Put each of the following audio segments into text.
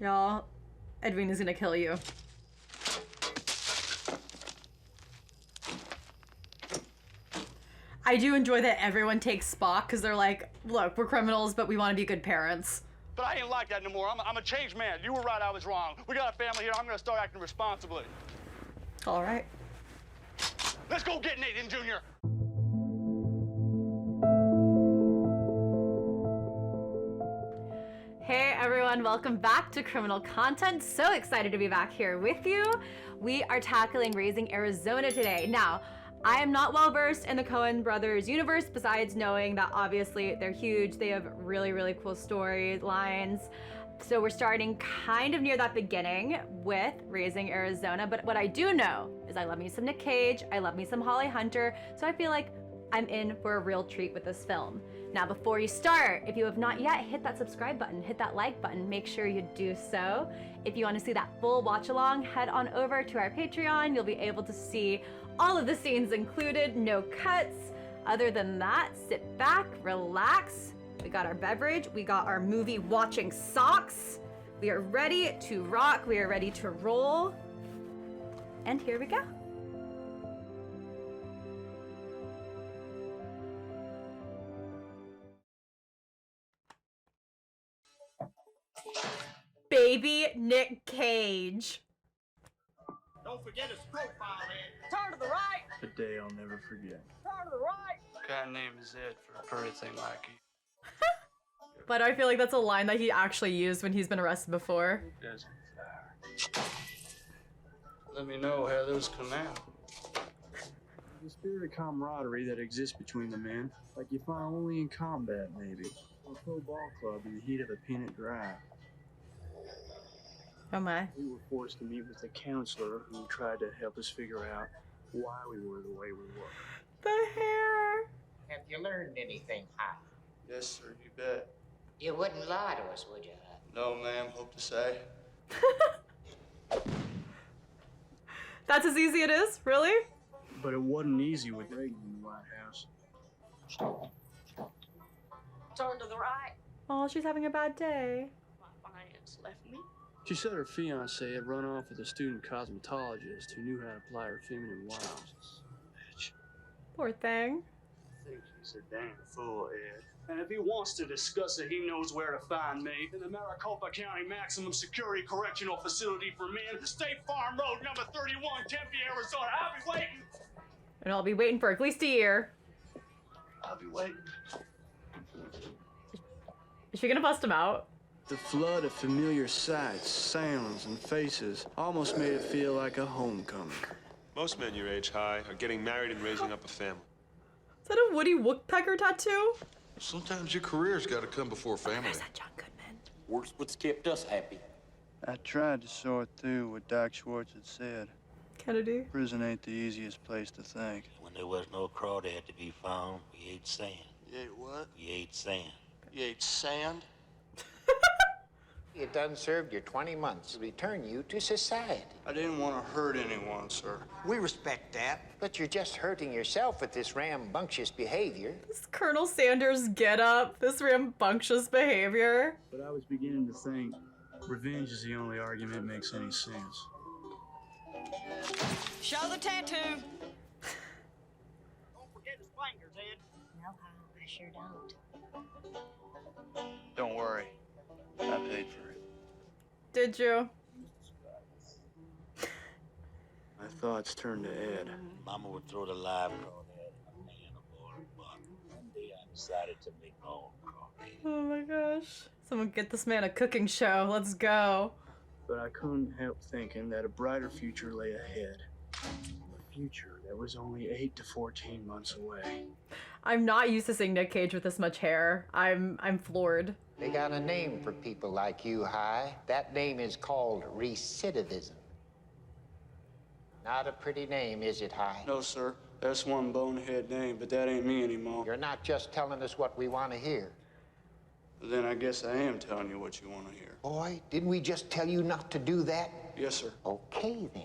Y'all, Edwina's gonna kill you. I do enjoy that everyone takes Spock because they're like, look, we're criminals, but we want to be good parents. But I ain't like that no more. I'm a changed man. You were right, I was wrong. We got a family here. I'm gonna start acting responsibly. All right. Let's go get Nathan Jr. Hey everyone, welcome back to Criminal Content. So excited to be back here with you. We are tackling Raising Arizona today. Now, I am not well versed in the Coen Brothers universe, besides knowing that obviously they're huge. They have really, really cool storylines. So we're starting kind of near that beginning with Raising Arizona. But what I do know is I love me some Nick Cage, I love me some Holly Hunter. So I feel like I'm in for a real treat with this film. Now, before you start, if you have not yet, hit that subscribe button, hit that like button, make sure you do so. If you want to see that full watch along, head on over to our Patreon. You'll be able to see all of the scenes included, no cuts. Other than that, sit back, relax. We got our beverage, we got our movie watching socks. We are ready to rock, we are ready to roll. And here we go. Baby Nick Cage. Don't forget his profile, Ed. Turn to the right. A day I'll never forget. Turn to the right. Guy named is Ed for everything like you. But I feel like that's a line that he actually used when he's been arrested before. Let me know how those come out. The spirit of camaraderie that exists between the men, like you find only in combat, maybe. Or a pro ball club in the heat of a peanut drive. Oh my. We were forced to meet with a counselor who tried to help us figure out why we were the way we were. The hair. Have you learned anything, Hi? Yes, sir, you bet. You wouldn't lie to us, would you, Hi? No, ma'am, hope to say. That's as easy it is? Really? But it wasn't easy with Reagan in the White House. Turn to the right. Oh, she's having a bad day. My clients left me. She said her fiancé had run off with a student cosmetologist who knew how to apply her feminine wiles. Bitch. Poor thing. I think he's a damn fool, Ed. And if he wants to discuss it, he knows where to find me. In the Maricopa County Maximum Security Correctional Facility for Men, State Farm Road, number 31, Tempe, Arizona. I'll be waiting. And I'll be waiting for at least a year. I'll be waiting. Is she gonna bust him out? The flood of familiar sights, sounds, and faces almost made it feel like a homecoming. Most men your age, High, are getting married and raising up a family. Is that a Woody Woodpecker tattoo? Sometimes your career's got to come before family. Is that John Goodman? Works what's kept us happy. I tried to sort through what Doc Schwartz had said. Kennedy. Prison ain't the easiest place to think. When there was no crawdad to be found, we ate sand. You ate what? We ate sand. You ate sand? You done served your 20 months. Return you to society. I didn't want to hurt anyone, sir. We respect that. But you're just hurting yourself with this rambunctious behavior. This Colonel Sanders get up, this rambunctious behavior. But I was beginning to think revenge is the only argument that makes any sense. Show the tattoo. Don't forget his fingers, Ed. No, Hi, I sure don't. Don't worry. I paid for it. Did you? My thoughts turned to Ed. Mama would throw the live crawdad in a pan of boiled butter. One day I decided to make my own crawdad. Oh my gosh. Someone get this man a cooking show. Let's go. But I couldn't help thinking that a brighter future lay ahead. A future that was only 8 to 14 months away. I'm not used to seeing Nick Cage with this much hair. I'm floored. They got a name for people like you, Hi. That name is called recidivism. Not a pretty name, is it, Hi? No, sir. That's one bonehead name, but that ain't me anymore. You're not just telling us what we want to hear. Then I guess I am telling you what you want to hear. Boy, didn't we just tell you not to do that? Yes, sir. Okay, then.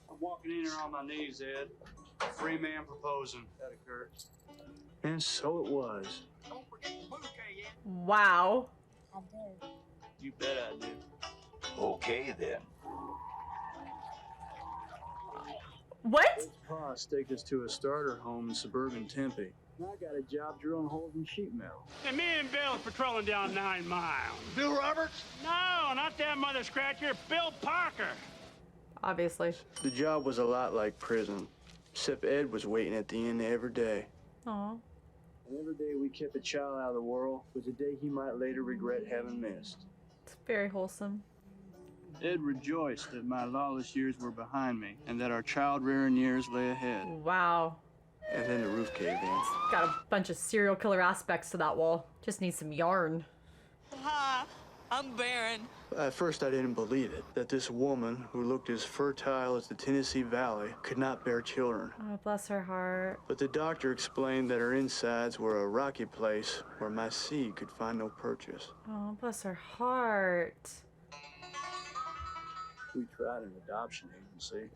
I'm walking in here on my knees, Ed. A free man proposing. That occurred. And so it was. Don't forget the bouquet, Ed. Wow. I did. You bet I do. Okay, then. What? Pa staked us to a starter home in suburban Tempe. I got a job drilling holes in sheet metal. And me and Bill are patrolling down 9 Mile. Bill Roberts? No, not that mother scratcher, Bill Parker. Obviously. The job was a lot like prison, except Ed was waiting at the end every day. Aw. And every day we kept a child out of the world was a day he might later regret having missed. It's very wholesome. Ed rejoiced that my lawless years were behind me and that our child-rearing years lay ahead. Wow. And then the roof caved in. Got a bunch of serial killer aspects to that wall. Just needs some yarn. Hi, I'm Baron. At first I didn't believe it, that this woman who looked as fertile as the Tennessee Valley could not bear children. Oh, bless her heart. But the doctor explained that her insides were a rocky place where my seed could find no purchase. Oh, bless her heart. We tried an adoption agency.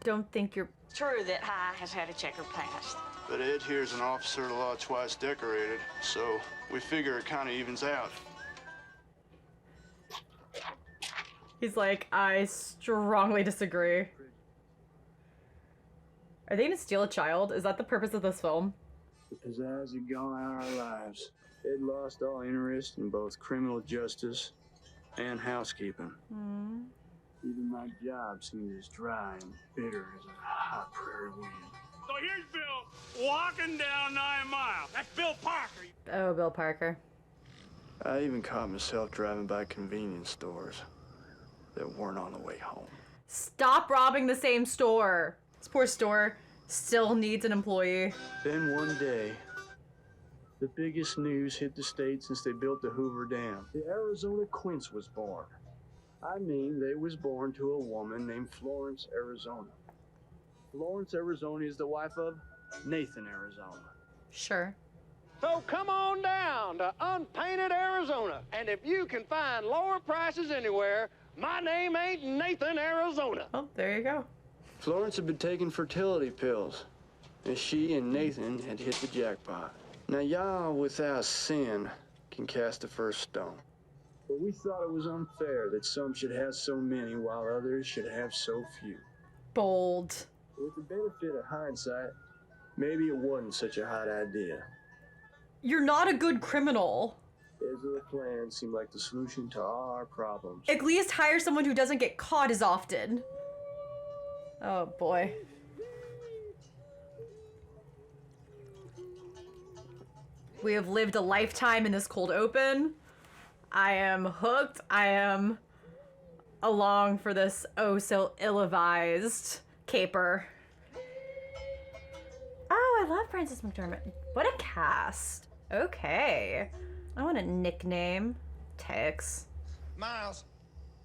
Don't think you're... True that High has had a checker past. But Ed here's an officer of the law twice decorated, so we figure it kind of evens out. He's like, I strongly disagree. Are they gonna steal a child? Is that the purpose of this film? The pizzazz had gone out of our lives. Ed lost all interest in both criminal justice and housekeeping. Hmm. Even my job seemed as dry and bitter as a hot prairie wind. So here's Bill walking down 9 Mile. That's Bill Parker. Oh, Bill Parker. I even caught myself driving by convenience stores that weren't on the way home. Stop robbing the same store. This poor store still needs an employee. Then one day, the biggest news hit the state since they built the Hoover Dam. The Arizona Quince was born. I mean, they was born to a woman named Florence, Arizona. Florence, Arizona is the wife of Nathan, Arizona. Sure. So come on down to Unpainted, Arizona. And if you can find lower prices anywhere, my name ain't Nathan, Arizona. Oh, there you go. Florence had been taking fertility pills, and she and Nathan had hit the jackpot. Now, y'all without sin can cast the first stone. But we thought it was unfair that some should have so many while others should have so few. Bold. With the benefit of hindsight, maybe it wasn't such a hot idea. You're not a good criminal. Ezra's plan seemed like the solution to all our problems. At least hire someone who doesn't get caught as often. Oh boy. We have lived a lifetime in this cold open. I am hooked. I am along for this oh so ill-advised caper. Oh, I love Frances McDormand. What a cast. Okay. I want a nickname. Tex. Miles,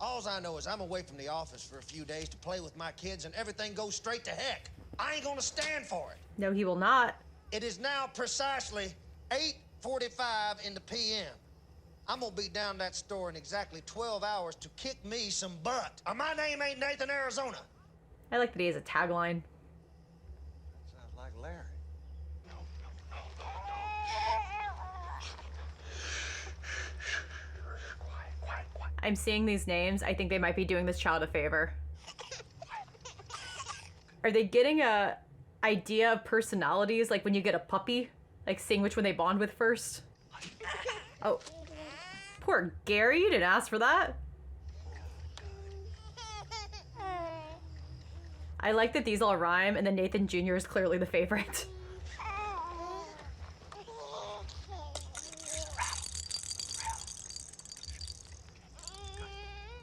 alls I know is I'm away from the office for a few days to play with my kids and everything goes straight to heck. I ain't gonna stand for it. No, he will not. It is now precisely 8:45 in the p.m. I'm gonna be down that store in exactly 12 hours to kick me some butt. My name ain't Nathan, Arizona. I like that he has a tagline. Sounds like Larry. I'm seeing these names. I think they might be doing this child a favor. Are they getting a idea of personalities, like when you get a puppy? Like seeing which one they bond with first? Oh. Poor Gary, you didn't ask for that. I like that these all rhyme, and then Nathan Jr. is clearly the favorite.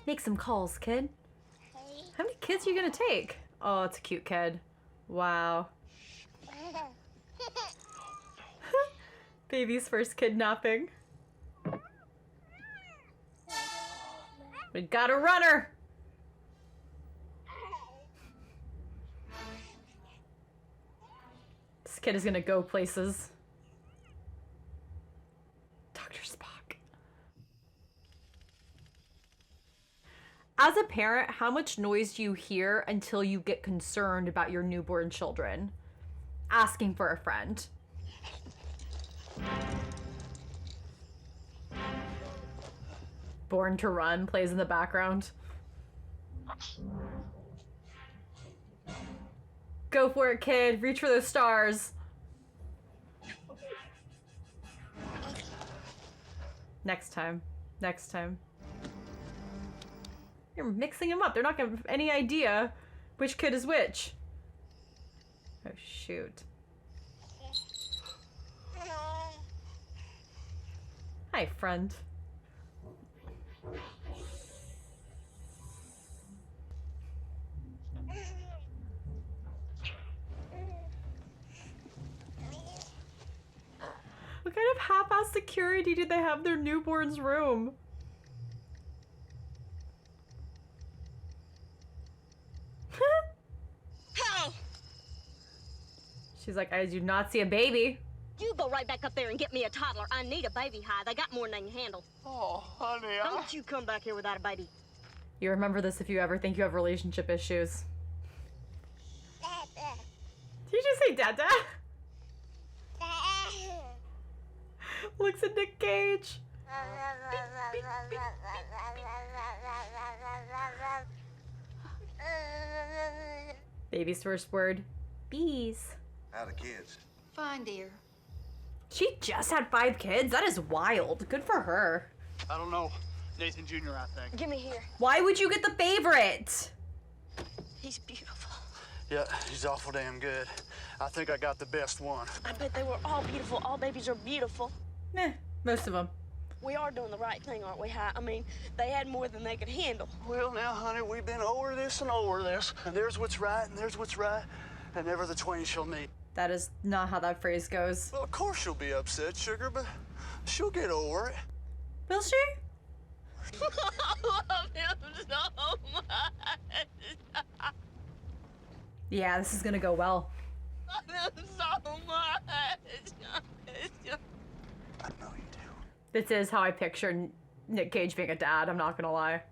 Make some calls, kid. How many kids are you gonna take? Oh, it's a cute kid. Wow. Baby's first kidnapping. We got a runner! This kid is gonna go places. Dr. Spock. As a parent, how much noise do you hear until you get concerned about your newborn children? Asking for a friend. Born to Run plays in the background. Go for it, kid. Reach for those stars. Next time. Next time. You're mixing them up. They're not gonna have any idea which kid is which. Oh, shoot. Hi, friend. What kind of half-ass security do they have in their newborn's room? She's like, I do not see a baby. You go right back up there and get me a toddler. I need a baby high. They got more than they can handle. Oh, honey, Don't you come back here without a baby. You remember this if you ever think you have relationship issues. Did you just say Dada? Looks at Nick Cage. Baby's first word, bees. How the kids? Fine, dear. She just had 5 kids? That is wild. Good for her. I don't know. Nathan Jr., I think. Give me here. Why would you get the favorite? He's beautiful. Yeah, he's awful damn good. I think I got the best one. I bet they were all beautiful. All babies are beautiful. Most of them. We are doing the right thing, aren't we, Hi? I mean, they had more than they could handle. Well, now, honey, we've been over this and over this. And there's what's right and there's what's right. And never the twain shall meet. That is not how that phrase goes. Well, of course she'll be upset, sugar, but she'll get over it. Will she? I love him so much. Yeah, this is gonna go well. I love him so much. I know you do. This is how I picture Nick Cage being a dad, I'm not gonna lie.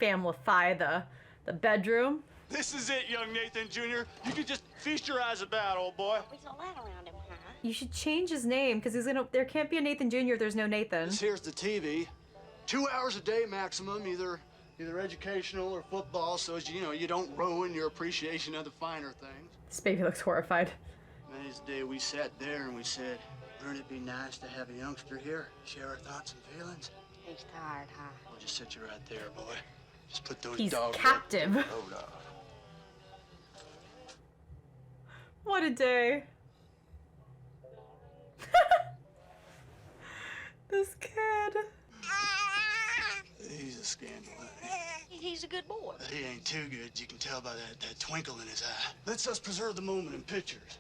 Familify the bedroom. This is it, young Nathan Jr. You can just feast your eyes about, old boy. We saw that around him, Hi. You should change his name, because there can't be a Nathan Jr. if there's no Nathan. This here's the TV. 2 hours a day maximum, either educational or football, so as you don't ruin your appreciation of the finer things. This baby looks horrified. Many's the day we sat there and we said, wouldn't it be nice to have a youngster here, share our thoughts and feelings? He's tired, Hi. Well, just sit you right there, boy. Just put those He's dogs captive. Hold on. What a day. This kid. He's a scandal, honey. He's a good boy. He ain't too good. You can tell by that twinkle in his eye. Let's us preserve the moment in pictures.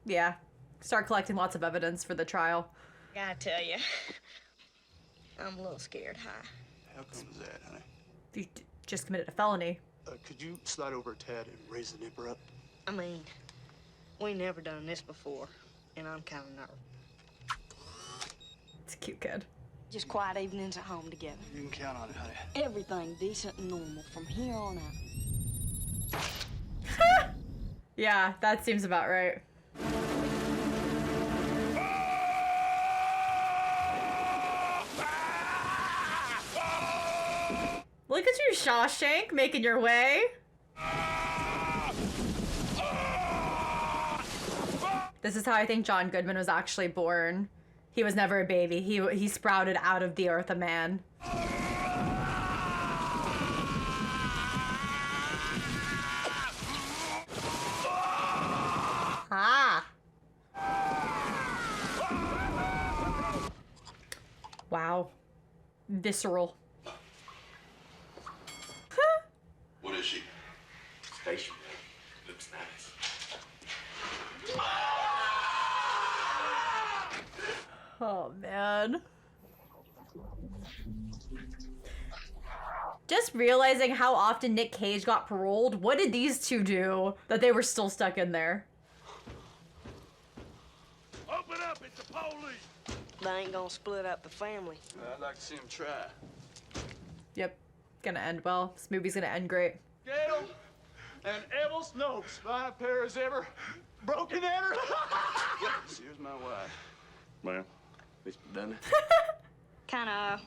Yeah. Start collecting lots of evidence for the trial. Gotta tell you, I'm a little scared, Hi. How come is that, honey? You just committed a felony. Could you slide over a tad and raise the nipper up? I mean, we never done this before, and I'm kind of nervous. It's a cute kid. Just quiet evenings at home together. You can count on it, honey. Everything decent and normal from here on out. Yeah, that seems about right. Look at you, Shawshank, making your way. This is how I think John Goodman was actually born. He was never a baby. He sprouted out of the earth a man. Ah. Wow. Visceral. What is she? Facial. Looks nice. Oh, man. Just realizing how often Nick Cage got paroled. What did these two do that they were still stuck in there? Open up, it's the police. They ain't gonna split up the family. I'd like to see him try. Yep. Gonna end well. This movie's gonna end great. Gail and Evel's nose. Fine a pair as ever. Broken at her. Here's my wife. Well, Miss McDunnough. Kinda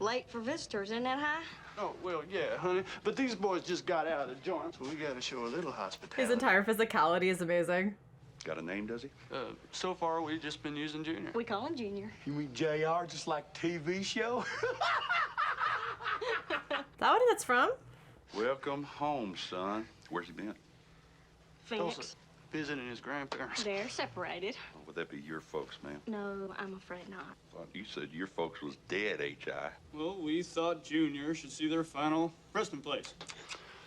late for visitors, isn't that high? Oh, well, yeah, honey. But these boys just got out of the joint, so we gotta show a little hospitality. His entire physicality is amazing. Got a name, does he? So far, we've just been using Junior. We call him Junior. You mean JR, just like TV show? Is that what that's from? Welcome home, son. Where's he been? Phoenix. Visiting his grandparents. They're separated. Oh, would that be your folks, ma'am? No, I'm afraid not. Thought you said your folks was dead, H.I. Well, we thought Junior should see their final resting place.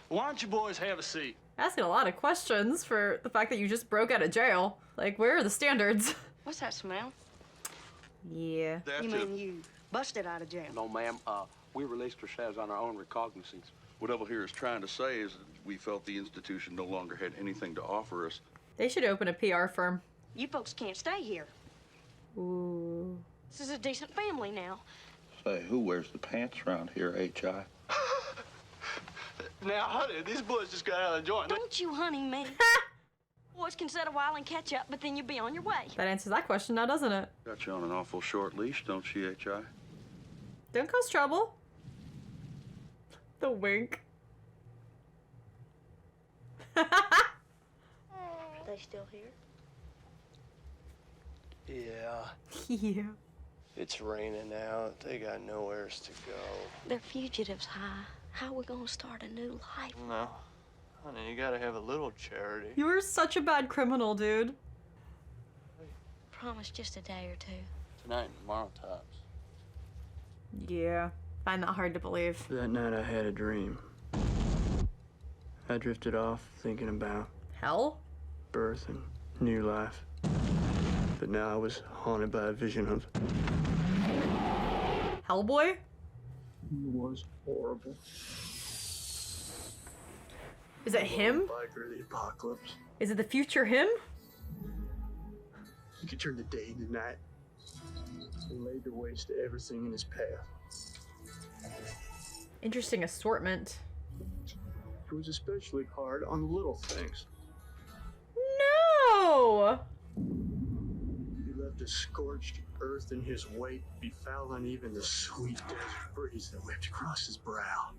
Why don't you boys have a seat? Asking a lot of questions for the fact that you just broke out of jail. Like, where are the standards? What's that smell? Yeah. You mean you busted out of jail? No, ma'am. We released ourselves on our own recognizance. What Double here is trying to say is that we felt the institution no longer had anything to offer us. They should open a PR firm. You folks can't stay here. Ooh. This is a decent family now. Say, who wears the pants around here, H.I.? Now, honey, these boys just got out of the joint. Don't you honey me. Boys can sit a while and catch up, but then you'll be on your way. That answers that question now, doesn't it? Got you on an awful short leash, don't she, H.I.? Don't cause trouble. The wink. They still here? Yeah. Yeah. It's raining out. They got nowheres to go. They're fugitives, High. How are we gonna start a new life? No. Honey, you gotta have a little charity. You were such a bad criminal, dude. Promise just a day or two. Tonight and tomorrow tops. Yeah. Find that hard to believe. That night I had a dream. I drifted off thinking about Hell? birth and new life. But now I was haunted by a vision of... Hellboy? It was horrible. Is it him? Biker, the apocalypse. Is it the future him? He could turn the day into night and laid to waste everything in his path. Interesting assortment. It was especially hard on the little things. No! He left a scorched earth in his wake, befouling even the sweet desert breeze that whipped across his brow.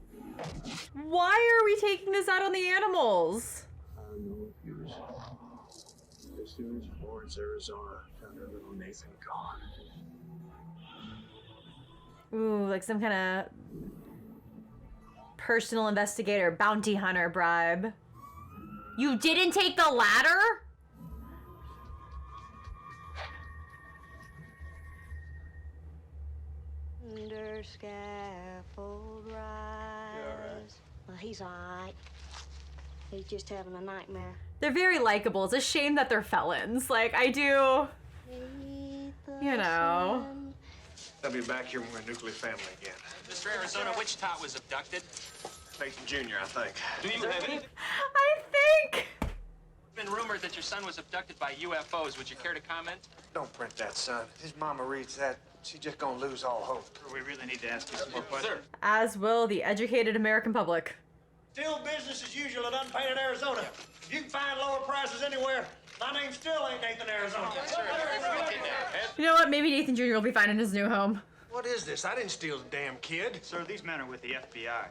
Why are we taking this out on the animals? I don't know if he was... As soon as Florence, Arizona, found her little Nathan gone. Ooh, like some kind of personal investigator, bounty hunter bribe. You didn't take the ladder? Under scaffold rise. Well, he's all right. He's just having a nightmare. They're very likable. It's a shame that they're felons. Like, I do, you know. I'll be back here when we're a nuclear family again. Mr. Arizona, which tot was abducted? Nathan Jr., I think. Do you have any? I think. It's been rumored that your son was abducted by UFOs. Would you care to comment? Don't print that, son. His mama reads that. She's just gonna lose all hope. We really need to ask you some more questions. Sir. As will the educated American public. Still business as usual at Unpainted Arizona. If you can find lower prices anywhere, my name still ain't Nathan Arizona. You know what? Maybe Nathan Jr. will be fine in his new home. What is this? I didn't steal the damn kid. Sir, these men are with the FBI.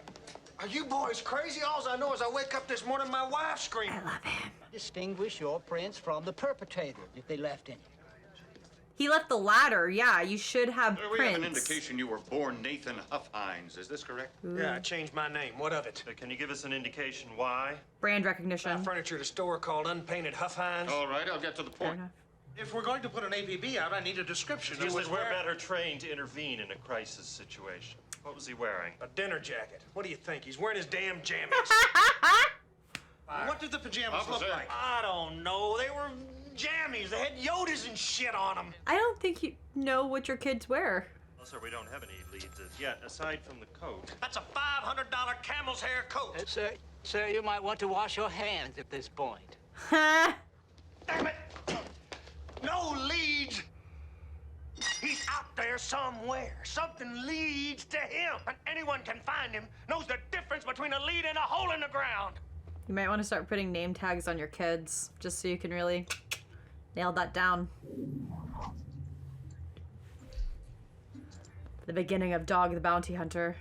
Are you boys crazy? All I know is I wake up this morning, my wife screaming. I love him. Distinguish your prints from the perpetrator if they left any. He left the ladder. Yeah, you should have We have an prints. indication you were born Nathan Huffhines. Is this correct? Yeah, I changed my name. What of it? Can you give us an indication why? Brand recognition. Furniture at a store called Unpainted Huffhines. All right, I'll get to the point. If we're going to put an APB out, I need a description. He was better trained to intervene in a crisis situation. What was he wearing? A dinner jacket. What do you think? He's wearing his damn jammies. What did the pajamas look like? I don't know. They were jammies. They had Yodas and shit on them. I don't think you know what your kids wear. Well, sir, we don't have any leads as yet, aside from the coat. That's a $500 camel's hair coat. Sir, you might want to wash your hands at this point. Ha! Damn it! No leads. He's out there somewhere. Something leads to him. And anyone can find him, knows the difference between a lead and a hole in the ground. You might want to start putting name tags on your kids, just so you can really nail that down. The beginning of Dog the Bounty Hunter.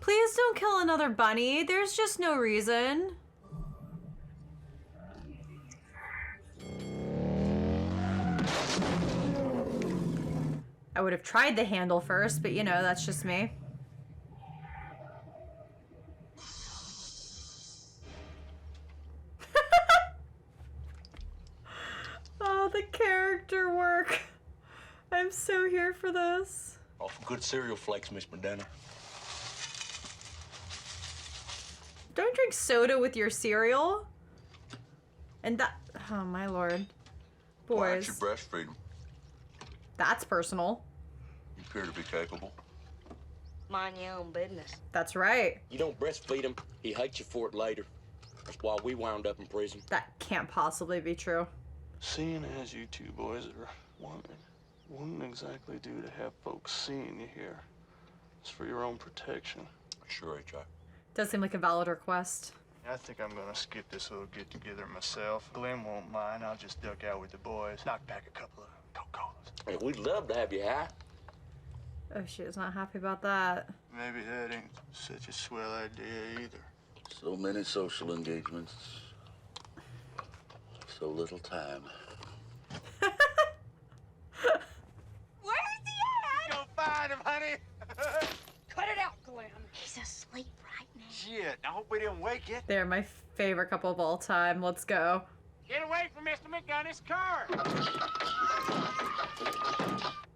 Please don't kill another bunny. There's just no reason. I would have tried the handle first, but you know, that's just me. Oh, the character work. I'm so here for this. Awful good cereal flakes, Miss McDunnough. Don't drink soda with your cereal. And that, oh my lord. Why don't Boys, you breastfeed him? that's personal. You appear to be capable. Mind your own business. That's right. You don't breastfeed him, he hates you for it later. That's why we wound up in prison. That can't possibly be true. Seeing as you two boys are women, wouldn't exactly do to have folks seeing you here. It's for your own protection. Sure, H.I. Does seem like a valid request. I think I'm gonna skip this little get-together myself. Glenn won't mind. I'll just duck out with the boys. Knock back a couple of Coca-Colas. Hey, we'd love to have you high. Oh, she is not happy about that. Maybe that ain't such a swell idea either. So many social engagements. So little time. Where's he at? Go find him, honey. Cut it out, Glenn. He's asleep right now. Shit, I hope we didn't wake you. They're my favorite couple of all time. Let's go. Get away from Mr. McDonough's car.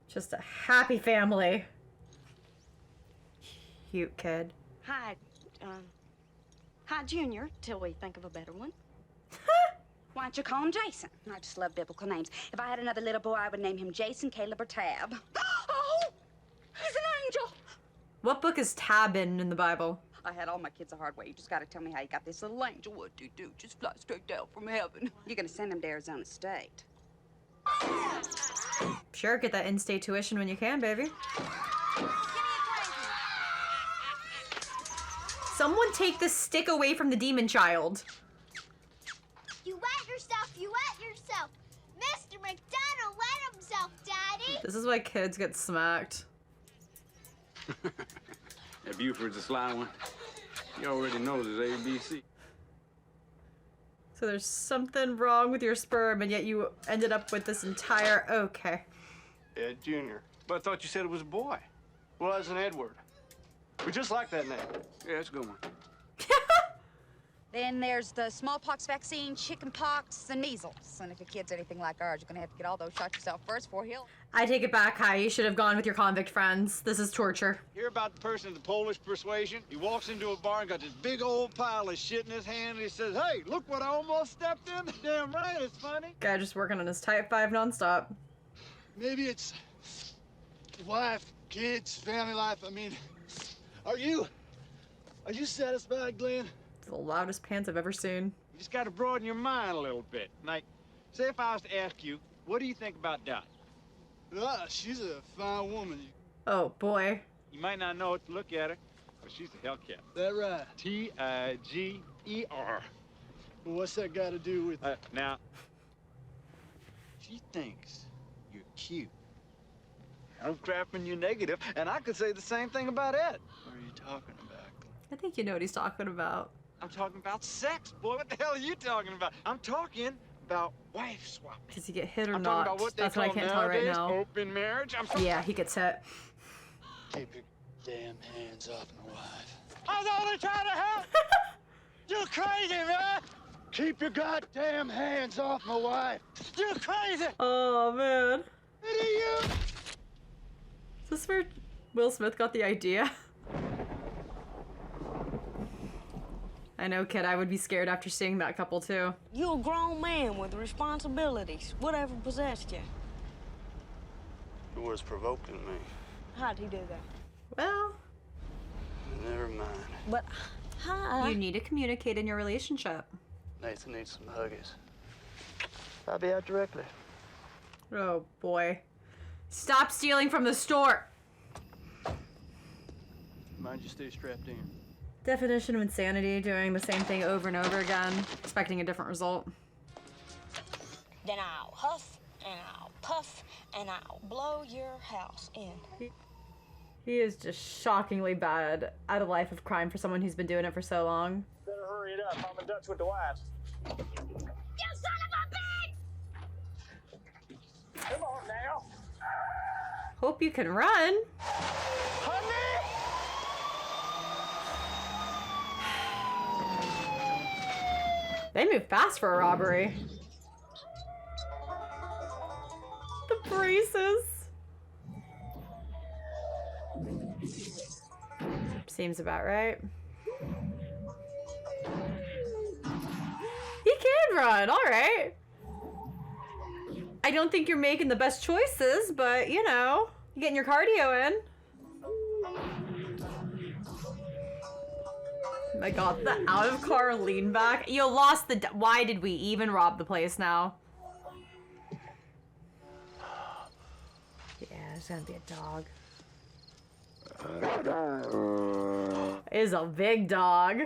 Just a happy family. Cute kid. Hi, hi, Junior, till we think of a better one. Why don't you call him Jason? I just love biblical names. If I had another little boy, I would name him Jason, Caleb, or Tab. Oh, he's an angel. What book is Tab in the Bible? I had all my kids the hard way. You just gotta tell me how you got this little angel. What do you do? Just fly straight down from heaven. You're gonna send him to Arizona State. Sure, get that in-state tuition when you can, baby. Someone take the stick away from the demon child. You wet yourself, you wet yourself. Mr. McDonald wet himself, Daddy. This is why kids get smacked. That Buford's a sly one. He already knows his ABC. So there's something wrong with your sperm, and yet you ended up with this entire... Okay. Ed Jr. But I thought you said it was a boy. Well, that's an Edward. We just like that name. Yeah, that's a good one. Then there's the smallpox vaccine, chicken pox, and measles. And if your kid's anything like ours, you're gonna have to get all those shots yourself first before he'll... I take it back, Kai. You should have gone with your convict friends. This is torture. Hear about the person of the Polish persuasion? He walks into a bar and got this big old pile of shit in his hand, and he says, "Hey, look what I almost stepped in." Damn right, it's funny. Guy just working on his type 5 nonstop. Maybe it's wife, kids, family life. I mean, are you satisfied, Glenn? It's the loudest pants I've ever seen. You just gotta broaden your mind a little bit. Like, say if I was to ask you, what do you think about Dot? She's a fine woman. Oh, boy. You might not know it to look at her, but she's a Hellcat. That right? Tiger. Well, what's that got to do with... Now, she thinks you're cute. I'm crapping you negative, and I could say the same thing about Ed. What are you talking about? I think you know what he's talking about. I'm talking about sex, boy. What the hell are you talking about? I'm talking about wife swapping. Does he get hit or I'm not? talking about what they That's what I call can't tell right nowadays now. open marriage. Yeah, he gets hit. Keep your damn hands off my wife. I was only trying to help. You crazy, man. Keep your goddamn hands off my wife. You crazy. Oh, man. What are you? Is this where Will Smith got the idea? I know, kid, I would be scared after seeing that couple, too. You're a grown man with responsibilities. Whatever possessed you? It was provoking me. How'd he do that? Well... Never mind. But, hi. You need to communicate in your relationship. Nathan needs some huggies. I'll be out directly. Oh, boy. Stop stealing from the store! Mind you stay strapped in. Definition of insanity, doing the same thing over and over again, expecting a different result. Then I'll huff and I'll puff, and I'll blow your house in. He is just shockingly bad at a life of crime for someone who's been doing it for so long. Better hurry it up. I'm in Dutch with the wives. You son of a bitch! Come on now. Hope you can run. They move fast for a robbery. The braces. Seems about right. He can run, all right. I don't think you're making the best choices, but you know, you're getting your cardio in. Oh my god, the out of car lean back. You lost the. Why did we even rob the place now? Yeah, there's gonna be a dog. It is a big dog.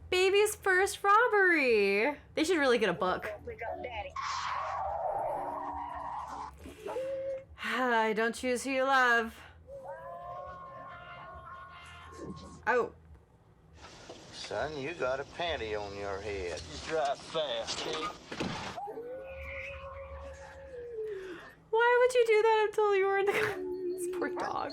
Baby's first robbery. They should really get a book. Don't choose who you love. Oh. Son, you got a panty on your head. You drive fast, eh? Why would you do that until you were in the car? This poor dog.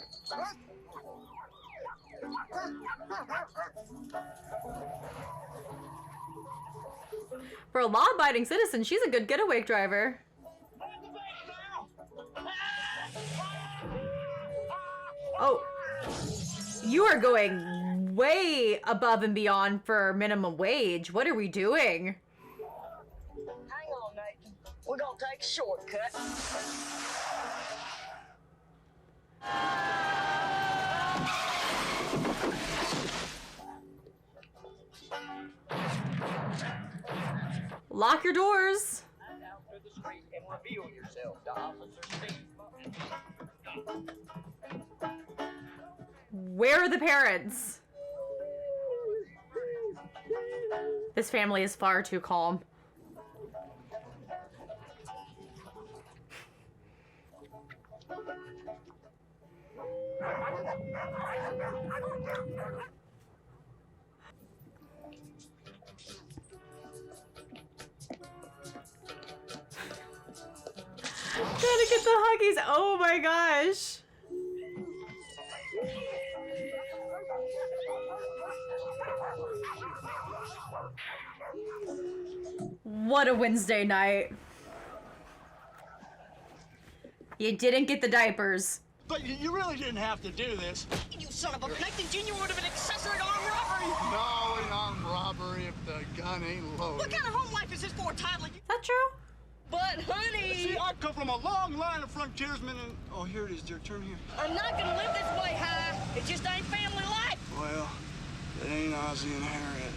For a law-abiding citizen, she's a good getaway driver. Oh, you are going way above and beyond for minimum wage. What are we doing? Hang on, Nathan. We're gonna take a shortcut. Lock your doors. Out through the street and reveal yourself to Officer Steve. Where are the parents? This family is far too calm. Gotta get the huggies. Oh my gosh. What a Wednesday night. You didn't get the diapers. But you really didn't have to do this. You son of a Nathan Jr. would have been accessory to armed robbery. No, an armed robbery if the gun ain't loaded. What kind of home life is this for, Tyler? Is that true? But, honey... See, I come from a long line of frontiersmen and... Oh, here it is, dear. Turn here. I'm not gonna live this way, Hi. It just ain't family life. Well, it ain't Ozzie and Harriet.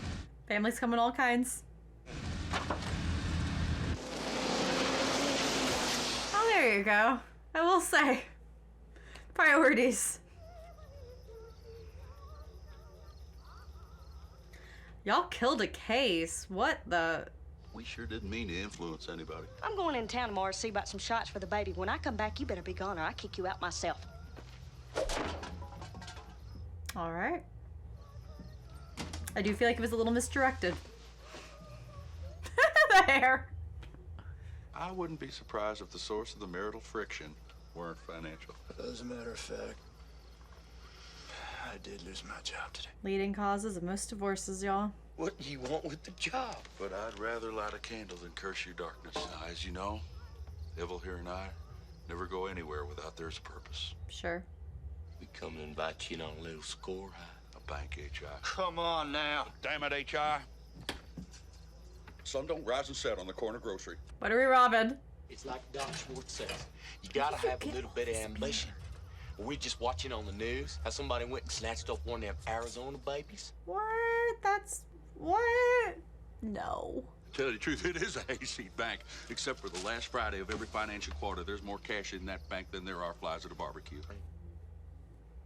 Families come in all kinds. Oh, there you go. I will say. Priorities. Y'all killed a case. What the... We sure didn't mean to influence anybody. I'm going in town tomorrow to see about some shots for the baby. When I come back, you better be gone or I kick you out myself. All right. I do feel like it was a little misdirected. The hair. I wouldn't be surprised if the source of the marital friction weren't financial. As a matter of fact, I did lose my job today. Leading causes of most divorces, y'all. What do you want with the job? But I'd rather light a candle than curse your darkness. Now, as you know, Devil here and I never go anywhere without there's a purpose. Sure. We come and invite you in on a little score, huh? A bank HI. Come on now. Damn it, HI. Sun don't rise and set on the corner grocery. What are we robbing? It's like Doc Schwartz says. You gotta have a little bit of ambition. We're just watching on the news how somebody went and snatched up one of them Arizona babies. What? That's... What? No. Tell you the truth, it is a hayseed bank. Except for the last Friday of every financial quarter, there's more cash in that bank than there are flies at a barbecue.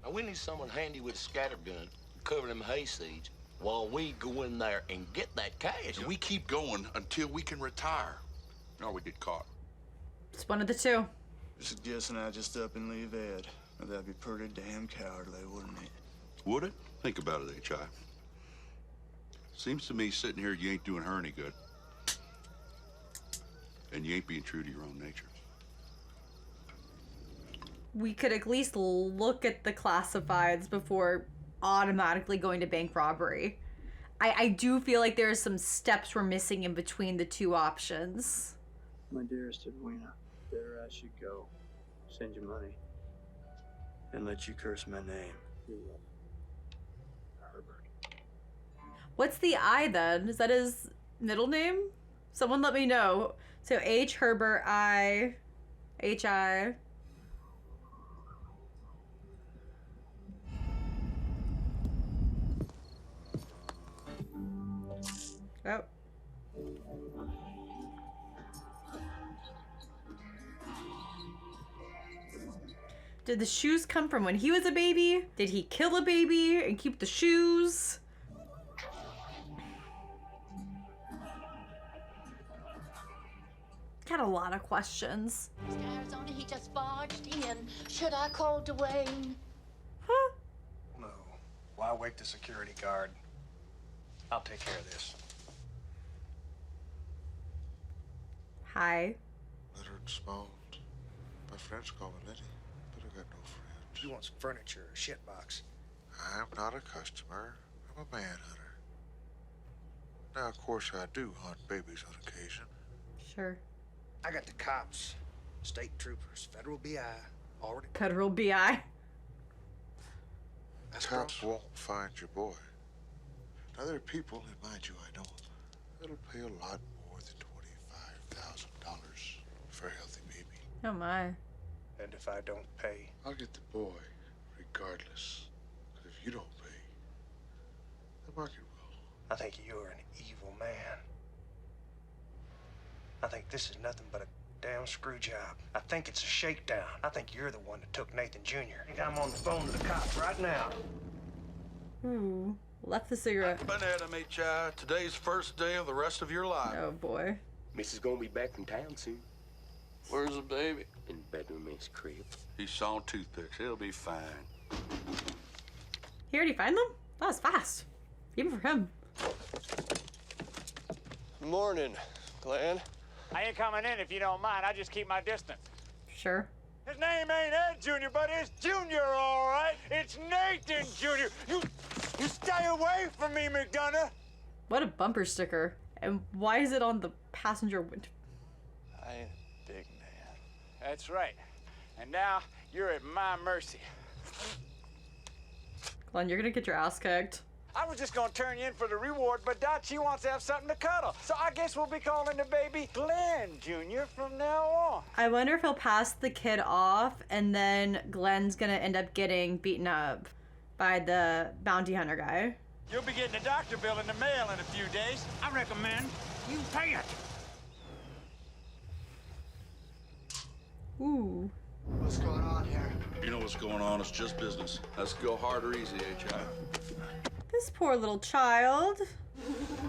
Now, we need someone handy with a scatter gun to cover them hayseeds while we go in there and get that cash. And we keep going until we can retire. Or we get caught. It's one of the two. Suggesting I just up and leave Ed. Well, that'd be pretty damn cowardly, wouldn't it? Would it? Think about it, H.I. Seems to me sitting here, you ain't doing her any good. And you ain't being true to your own nature. We could at least look at the classifieds before automatically going to bank robbery. I do feel like there's some steps we're missing in between the two options. My dearest Edwina, there I should go. Send you money. And let you curse my name. Herbert. What's the I then? Is that his middle name? Someone let me know. So H Herbert, I, H-I. Oh. Did the shoes come from when he was a baby? Did he kill a baby and keep the shoes? Got a lot of questions. Arizona, he just barged in. Should I call Dwayne? Huh? No. Why wake the security guard? I'll take care of this. Hi. Leonard Smalled. My friends call me Letty, but I got no friends. You want some furniture, a shit box? I'm not a customer. I'm a manhunter. Now, of course, I do hunt babies on occasion. Sure. I got the cops, state troopers, federal BI, already. Federal BI. Cops won't find your boy. Now, there are people, and mind you, I know them, that'll pay a lot more than $25,000 for a healthy baby. Oh my. And if I don't pay? I'll get the boy, regardless. But if you don't pay, the market will. I think you're an evil man. I think this is nothing but a damn screw job. I think it's a shakedown. I think you're the one that took Nathan Jr. I think I'm on the phone to the cops right now. Ooh. Left the cigarette. Banana, H.I. Today's first day of the rest of your life. Oh boy. Missus gonna be back from town soon. Where's the baby? In the bedroom in his crib. He's sawing toothpicks. He'll be fine. He already found them? That was fast. Even for him. Morning, Glenn. I ain't coming in if you don't mind. I just keep my distance. Sure. His name ain't Ed Jr., but it's Junior, all right? It's Nathan Jr. You stay away from me, McDunnough. What a bumper sticker. And why is it on the passenger window? I ain't a big man. That's right. And now you're at my mercy. Glenn, you're gonna get your ass kicked. I was just gonna turn you in for the reward, but Dot, she wants to have something to cuddle. So I guess we'll be calling the baby Glenn Jr. from now on. I wonder if he'll pass the kid off and then Glenn's gonna end up getting beaten up by the bounty hunter guy. You'll be getting a doctor bill in the mail in a few days. I recommend you pay it. Ooh. What's going on here? You know what's going on. It's just business. Let's go hard or easy, H.I. This poor little child.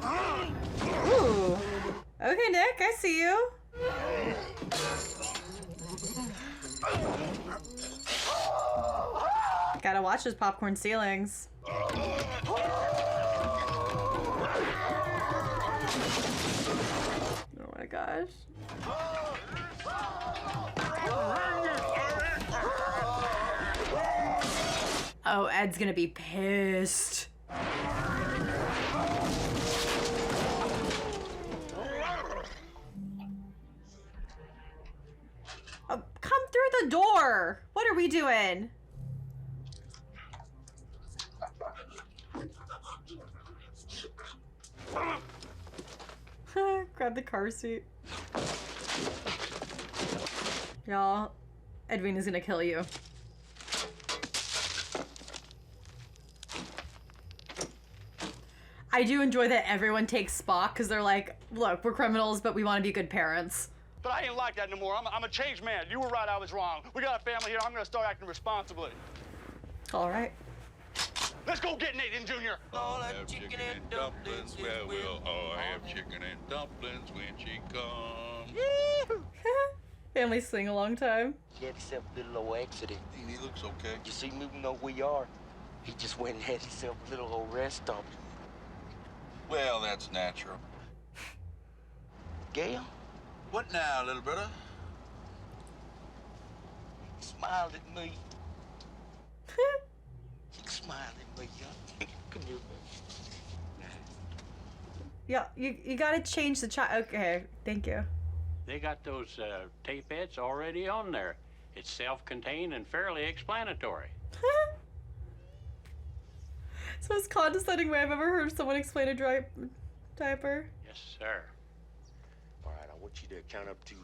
Ooh. Okay, Nick, I see you. Gotta watch those popcorn ceilings. Oh my gosh. Oh, Ed's gonna be pissed. Come through the door. What are we doing? Grab the car seat. Y'all, Edwina's gonna kill you. I do enjoy that everyone takes Spock because they're like, look, we're criminals, but we want to be good parents. But I ain't like that no more. I'm a changed man. You were right, I was wrong. We got a family here. I'm gonna start acting responsibly. All right. Let's go get Nathan Jr. I'll have chicken and dumplings. Well, we'll all have chicken and dumplings when she comes. Family sing a long time. He had himself a little accident. He looks okay. You see, we know where you are. He just went and had himself a little old rest stop. Well, that's natural. Gail? What now, little brother? He smiled at me. He smiled at me, young. Come here, man. Yeah, you gotta change the child. Okay, thank you. They got those tapettes already on there. It's self-contained and fairly explanatory. It's the most condescending way I've ever heard someone explain a diaper. Yes, sir. All right, I want you to count up to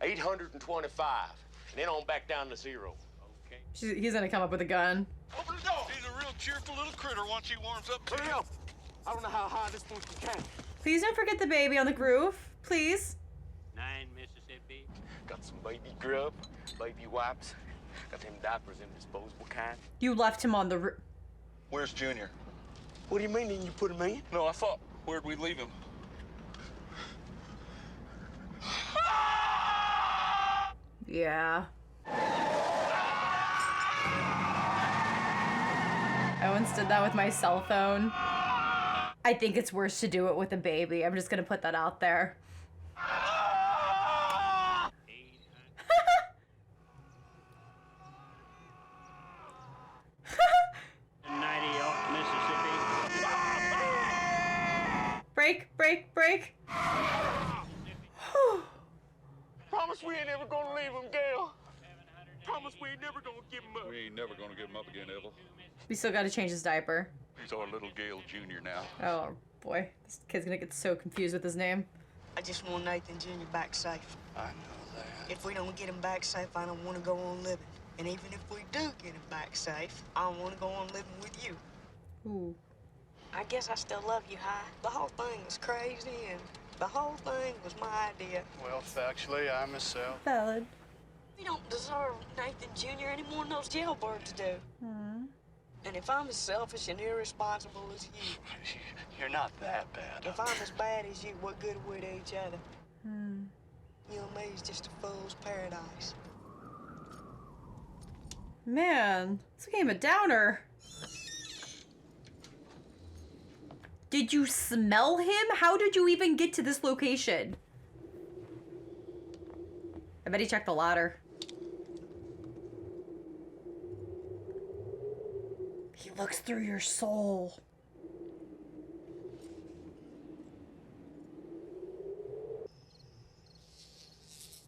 825, and then on back down to 0. Okay. He's gonna come up with a gun. Open the door. He's a real cheerful little critter once he warms up. Hurry up. I don't know how high this one can count. Please don't forget the baby on the roof, please. 9 Mississippi. Got some baby grub, baby wipes. Got them diapers in disposable kind. You left him on the roof. Where's Junior? What do you mean, didn't you put him in? No, I thought. Where'd we leave him? Yeah. I once did that with my cell phone. I think it's worse to do it with a baby. I'm just gonna put that out there. 90 off Mississippi. Break. Promise we ain't ever gonna leave him, Gail. Promise we ain't never gonna give him up. We ain't never gonna give him up again, Evel. We still gotta change his diaper. He's our little Gale Jr. now. Oh boy, this kid's gonna get so confused with his name. I just want Nathan Jr. back safe. I know that. If we don't get him back safe, I don't want to go on living. And even if we do get him back safe, I don't want to go on living with you. Ooh. I guess I still love you, Hi. The whole thing was crazy, and the whole thing was my idea. Well, factually, I myself. Valid. We don't deserve Nathan Jr. any more than those jailbirds do. And if I'm as selfish and irresponsible as you, You're not that bad. if I'm as bad as you, what good are we to each other? You and me is just a fool's paradise. Man, this became a downer. Did you smell him? How did you even get to this location? I bet he checked the ladder. He looks through your soul.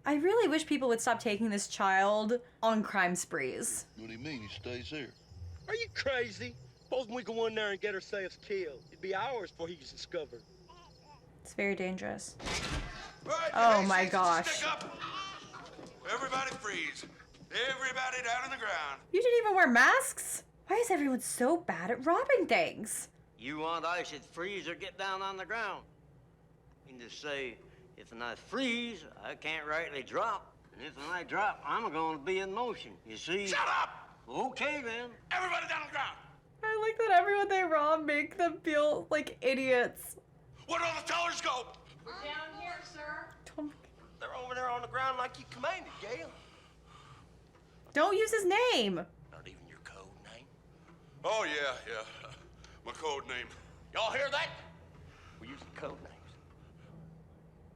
I really wish people would stop taking this child on crime sprees. What do you mean he stays here? Are you crazy? Supposing we go in there and get ourselves killed. It'd be hours before he gets discovered. It's very dangerous. Right, Oh my gosh. Stick up. Everybody freeze. Everybody down on the ground. You didn't even wear masks? Why is everyone so bad at robbing things? You want ice at freeze or get down on the ground? You can just say, if and I freeze, I can't rightly drop. And if and I drop, I'm going to be in motion. You see? Shut up! Okay, then. Everybody down on the ground. I like that everyone they rob make them feel like idiots. Where'd all the tellers go? We're down here, sir. They're over there on the ground like you commanded, Gail. Don't use his name. Not even your code name. Oh, yeah. My code name. Y'all hear that? We're using code names.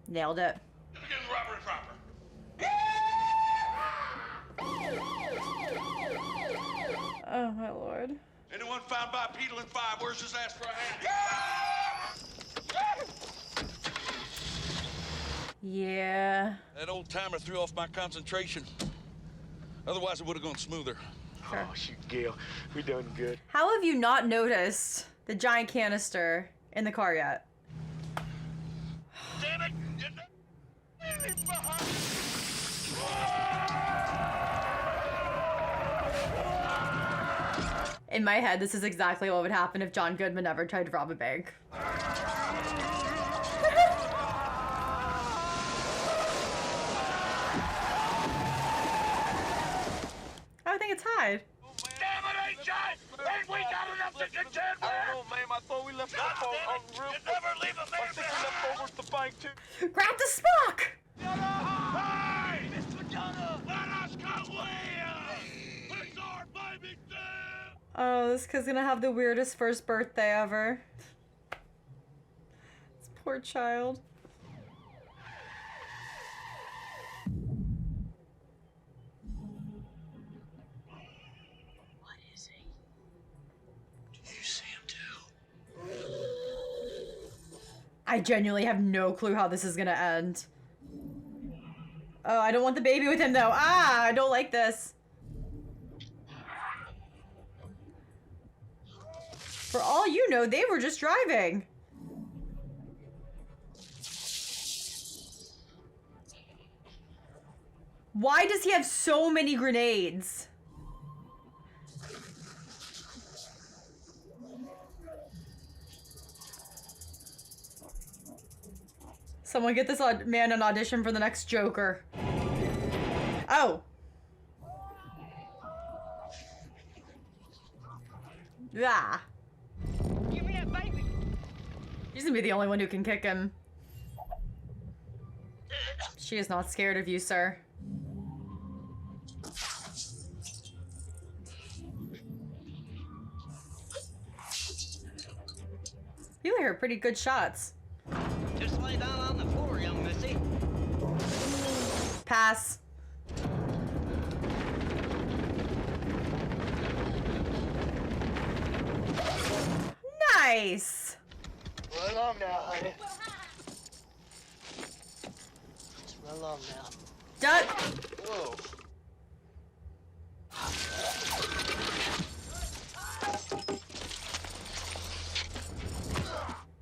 Nailed it. Begin robbery proper. Oh my lord. Anyone found bipedal in 5? Where's his ass for a hand? Yeah. That old timer threw off my concentration. Otherwise, it would have gone smoother. Sure. Oh, shoot, Gail. We done good. How have you not noticed the giant canister in the car yet? Damn it! In my head, this is exactly what would happen if John Goodman ever tried to rob a bank. I think it's Hyde. Damn it, AJ! Ain't we got enough to contend with? I don't know, ma'am. I thought we left God damn it! real You never leave a man behind! over at the bank, too. Grab the Spock! Hey! Mr. McDunnough! Let us go with! It's our baby too! Oh, this kid's gonna have the weirdest first birthday ever. This poor child. What is he? Do you see him too? I genuinely have no clue how this is gonna end. Oh, I don't want the baby with him though. Ah, I don't like this. For all you know, they were just driving. Why does he have so many grenades? Someone get this man an audition for the next Joker. Oh. Yeah. Give me that baby. He's gonna be the only one who can kick him. She is not scared of you, sir. You hear pretty good shots. Just lay down on the floor, young missy. Pass. Nice. Run along now, honey. Just run along now. Duck. Whoa.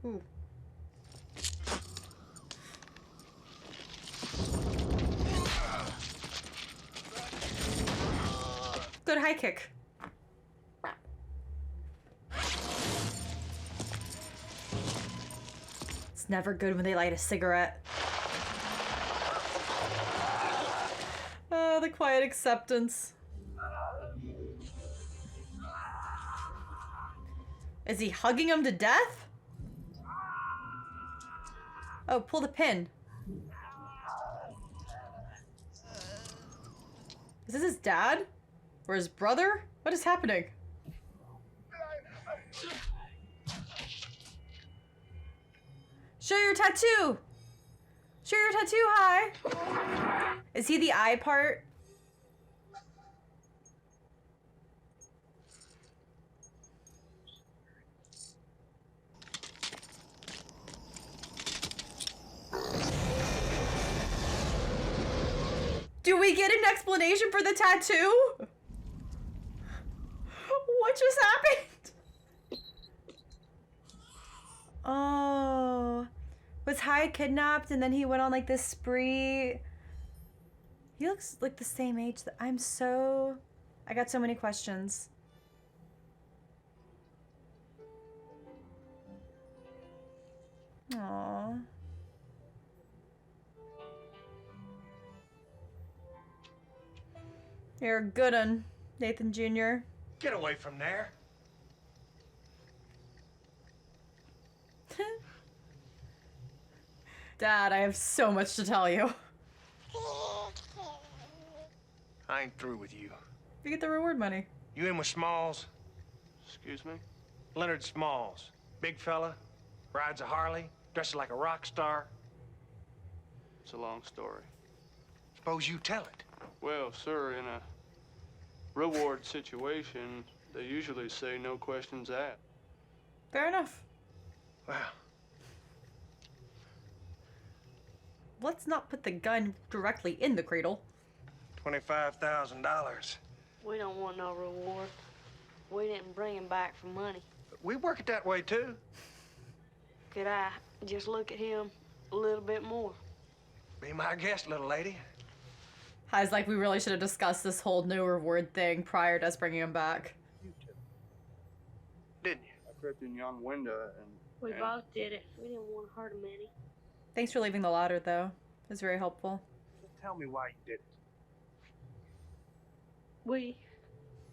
Ooh. Good high kick. It's never good when they light a cigarette. Oh, the quiet acceptance. Is he hugging him to death? Oh, pull the pin. Is this his dad? Or his brother? What is happening? Show your tattoo! Show your tattoo, hi! Is he the eye part? Do we get an explanation for the tattoo? What just happened? Oh. Was Hyde kidnapped and then he went on like this spree? He looks like the same age that I got so many questions. Aww. You're a good un, Nathan Jr. Get away from there. Dad, I have so much to tell you. I ain't through with you. You get the reward money. You in with Smalls? Excuse me? Leonard Smalls. Big fella. Rides a Harley. Dresses like a rock star. It's a long story. Suppose you tell it. Well, sir, in a reward situation, they usually say no questions asked. Fair enough. Wow. Let's not put the gun directly in the cradle. $25,000. We don't want no reward. We didn't bring him back for money. We work it that way, too. Could I just look at him a little bit more? Be my guest, little lady. Hyde's like, we really should have discussed this whole no reward thing prior to us bringing him back. crept in yon window and... We both did it. We didn't want to hurt him any. Thanks for leaving the ladder, though. It was very helpful. Tell me why you did it. We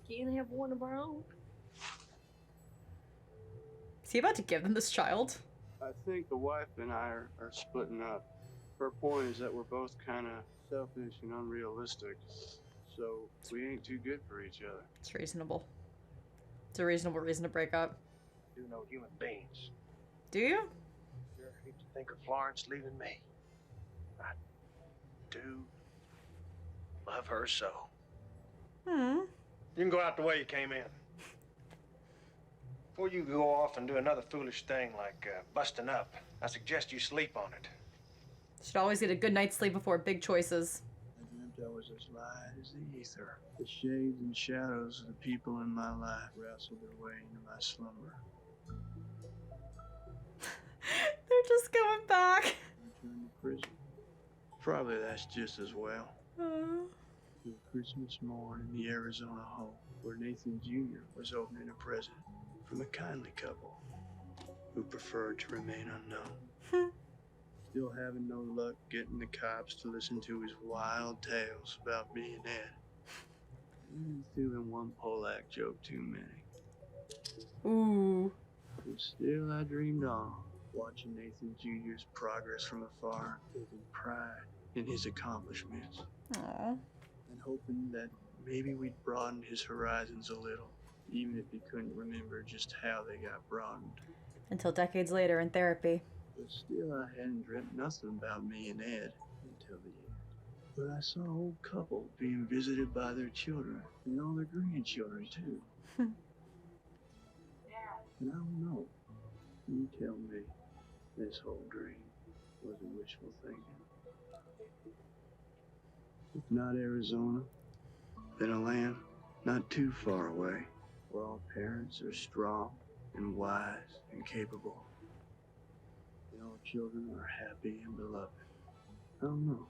can't have one of our own. Is he about to give them this child? I think the wife and I are splitting up. Her point is that we're both kind of selfish and unrealistic, so we ain't too good for each other. It's reasonable. It's a reasonable reason to break up. You know human beings. Do you? Sure hate to think of Florence leaving me. I do love her so. Hmm. You can go out the way you came in. Before you go off and do another foolish thing like busting up, I suggest you sleep on it. Should always get a good night's sleep before big choices. I dreamt I was as light as the ether. The shades and shadows of the people in my life wrestled their way into my slumber. They're just going back. Return to prison. Probably that's just as well. To a Christmas morn in the Arizona home, where Nathan Jr. was opening a present from a kindly couple who preferred to remain unknown. Still having no luck getting the cops to listen to his wild tales about me and Ed. Even threw in one Polak joke too many. Ooh. But still I dreamed on, watching Nathan Jr.'s progress from afar, taking pride in his accomplishments. Aww. And hoping that maybe we'd broaden his horizons a little, even if he couldn't remember just how they got broadened. Until decades later in therapy. But still I hadn't dreamt nothing about me and Ed until the end. But I saw an old couple being visited by their children, and all their grandchildren too. And I don't know. You tell me this whole dream wasn't wishful thinking. If not Arizona, then a land not too far away, where all parents are strong and wise and capable. And all children are happy and beloved. I don't know.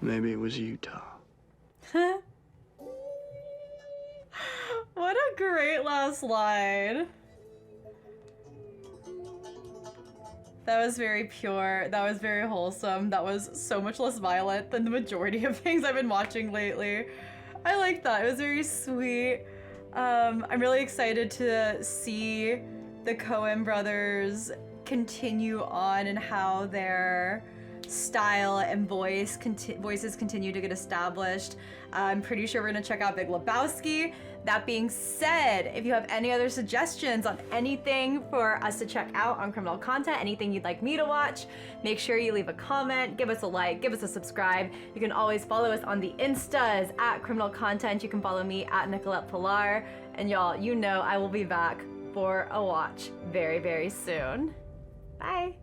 Maybe it was Utah. What a great last line. That was very pure. That was very wholesome. That was so much less violent than the majority of things I've been watching lately. I like that. It was very sweet. I'm really excited to see the Coen brothers continue on and how their style and voices continue to get established. I'm pretty sure we're gonna check out Big Lebowski. That being said, if you have any other suggestions on anything for us to check out on Criminal Content, anything you'd like me to watch, make sure you leave a comment, give us a like, give us a subscribe. You can always follow us on the Instas at Criminal Content. You can follow me at Nicolette Pilar. And y'all, you know I will be back for a watch very, very soon. Bye.